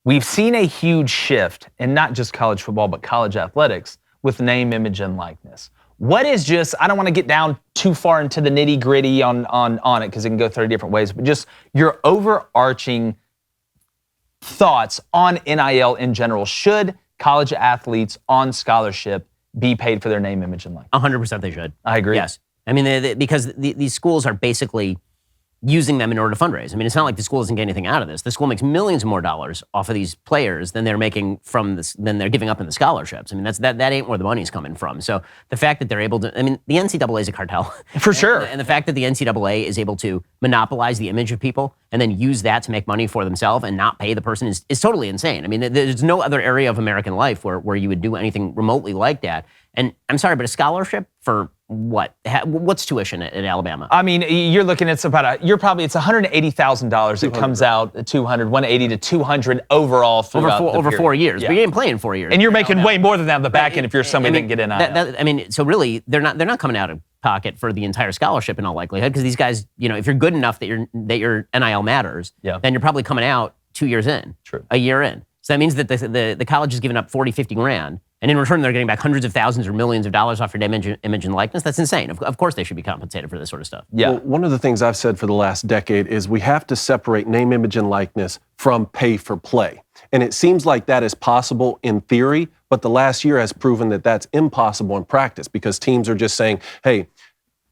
we've seen a huge shift in not just college football, but college athletics with name, image, and likeness. What is just, I don't want to get down too far into the nitty gritty on it because it can go 30 different ways, but just your overarching thoughts on NIL in general. Should college athletes on scholarship be paid for their name, image, and likeness? 100% they should. I agree. Yes. I mean, because these schools are basically using them in order to fundraise. I mean, it's not like the school doesn't get anything out of this. The school makes millions more dollars off of these players than they're making from this, than they're giving up in the scholarships. I mean, that ain't where the money's coming from. So the fact that they're able to, I mean, the NCAA is a cartel. For sure. And the fact that the NCAA is able to monopolize the image of people and then use that to make money for themselves and not pay the person is totally insane. I mean, there's no other area of American life where you would do anything remotely like that. And I'm sorry, but a scholarship for what? What's tuition at Alabama? I mean, you're looking at it's $180,000. It comes out 200, 180 to 200 overall throughout over 4 years. Yeah. But you ain't playing 4 years. And you're making way more than that on the back end if you're somebody that didn't get NIL. I mean, so really, they're not coming out of pocket for the entire scholarship in all likelihood, because these guys, you know, if you're good enough that your NIL matters, then you're probably coming out 2 years in, a year in. So that means that the college is giving up 40, 50 grand. And in return, they're getting back hundreds of thousands or millions of dollars off your image and likeness. That's insane. Of course, they should be compensated for this sort of stuff. Yeah. Well, one of the things I've said for the last decade is we have to separate name, image, and likeness from pay for play. And it seems like that is possible in theory, but the last year has proven that that's impossible in practice because teams are just saying, hey,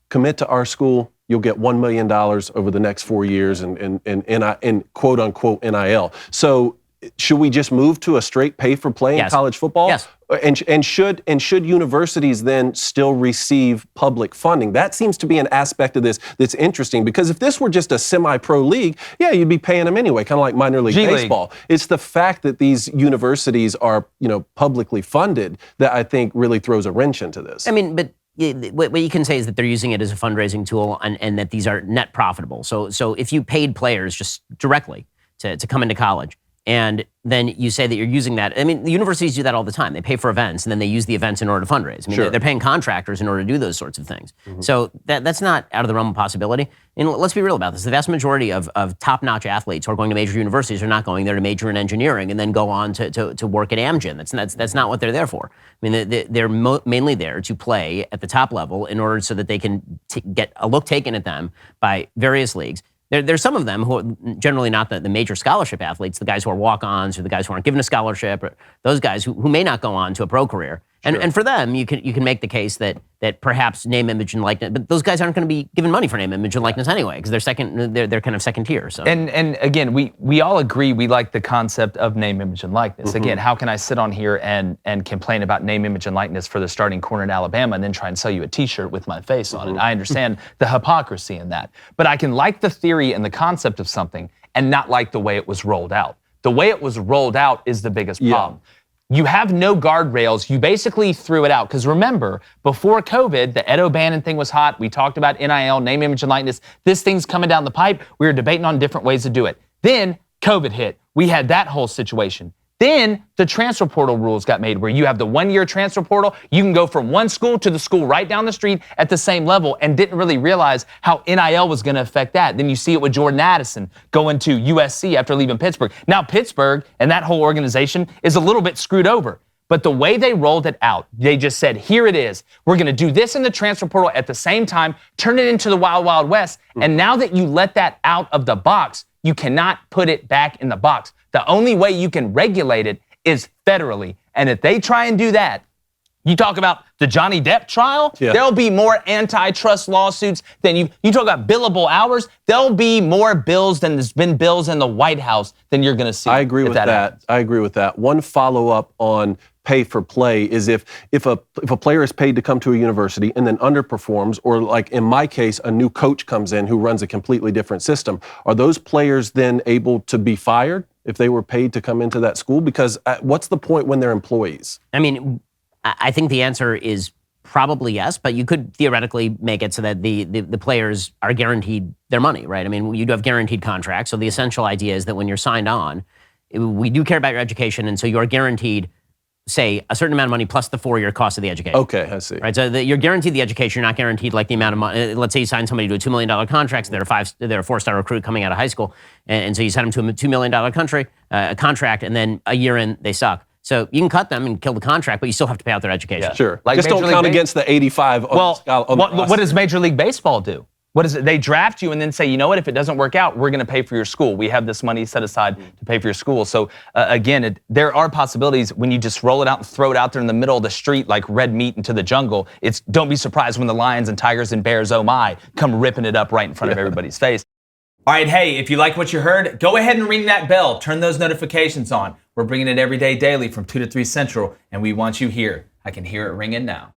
commit to our school, you'll get $1 million over the next 4 years in quote unquote NIL. So should we just move to a straight pay for play in college football? Yes. And should universities then still receive public funding? That seems to be an aspect of this that's interesting, because if this were just a semi-pro league, yeah, you'd be paying them anyway, kind of like minor league baseball. It's the fact that these universities are, publicly funded that I think really throws a wrench into this. I mean, but what you can say is that they're using it as a fundraising tool and that these are net profitable. So if you paid players just directly to come into college, and then you say that you're using that. I mean, the universities do that all the time. They pay for events, and then they use the events in order to fundraise. I mean, they're paying contractors in order to do those sorts of things. Mm-hmm. So that's not out of the realm of possibility. And let's be real about this. The vast majority of top-notch athletes who are going to major universities are not going there to major in engineering and then go on to work at Amgen. That's not what they're there for. I mean, they're mainly there to play at the top level in order so that they can get a look taken at them by various leagues. There's some of them who are generally not the major scholarship athletes, the guys who are walk-ons or the guys who aren't given a scholarship, or those guys who may not go on to a pro career. And for them, you can make the case that perhaps name, image, and likeness, but those guys aren't going to be given money for name, image, and likeness anyway, because they're kind of second tier. So and again, we all agree we like the concept of name, image, and likeness. Mm-hmm. Again, how can I sit on here and complain about name, image, and likeness for the starting corner in Alabama and then try and sell you a T-shirt with my face on it? I understand the hypocrisy in that, but I can like the theory and the concept of something and not like the way it was rolled out. The way it was rolled out is the biggest problem. You have no guardrails. You basically threw it out. Because remember, before COVID, the Ed O'Bannon thing was hot. We talked about NIL, name, image, and likeness. This thing's coming down the pipe. We were debating on different ways to do it. Then COVID hit. We had that whole situation. Then the transfer portal rules got made where you have the 1 year transfer portal. You can go from one school to the school right down the street at the same level, and didn't really realize how NIL was going to affect that. Then you see it with Jordan Addison going to USC after leaving Pittsburgh. Now Pittsburgh and that whole organization is a little bit screwed over. But the way they rolled it out, they just said, here it is. We're going to do this in the transfer portal at the same time, turn it into the Wild Wild West. And now that you let that out of the box, you cannot put it back in the box. The only way you can regulate it is federally. And if they try and do that, you talk about the Johnny Depp trial, there'll be more antitrust lawsuits than you talk about billable hours, there'll be more bills than there's been bills in the White House than you're going to see. I agree with that. I agree with that. One follow-up on pay for play is if a player is paid to come to a university and then underperforms, or like in my case, a new coach comes in who runs a completely different system, are those players then able to be fired if they were paid to come into that school? Because what's the point when they're employees? I mean, I think the answer is probably yes, but you could theoretically make it so that the players are guaranteed their money, right? I mean, you do have guaranteed contracts. So the essential idea is that when you're signed on, we do care about your education, and so you are guaranteed, say, a certain amount of money plus the 4 year cost of the education. Okay, I see. Right, so you're guaranteed the education. You're not guaranteed like the amount of money. Let's say you sign somebody to a $2 million contract. So they're a 4-star recruit coming out of high school, and so you send them to a $2 million a contract, and then a year in, they suck. So you can cut them and kill the contract, but you still have to pay out their education. Yeah. Sure. Like Just Major don't League count Base- against the 85 Well, on the what does Major League Baseball do? What is it? They draft you and then say, you know what, if it doesn't work out, we're going to pay for your school. We have this money set aside to pay for your school. So again, there are possibilities when you just roll it out and throw it out there in the middle of the street like red meat into the jungle. Don't be surprised when the lions and tigers and bears, oh my, come ripping it up right in front of everybody's face. All right, hey, if you like what you heard, go ahead and ring that bell. Turn those notifications on. We're bringing it every day daily from 2 to 3 Central, and we want you here. I can hear it ringing now.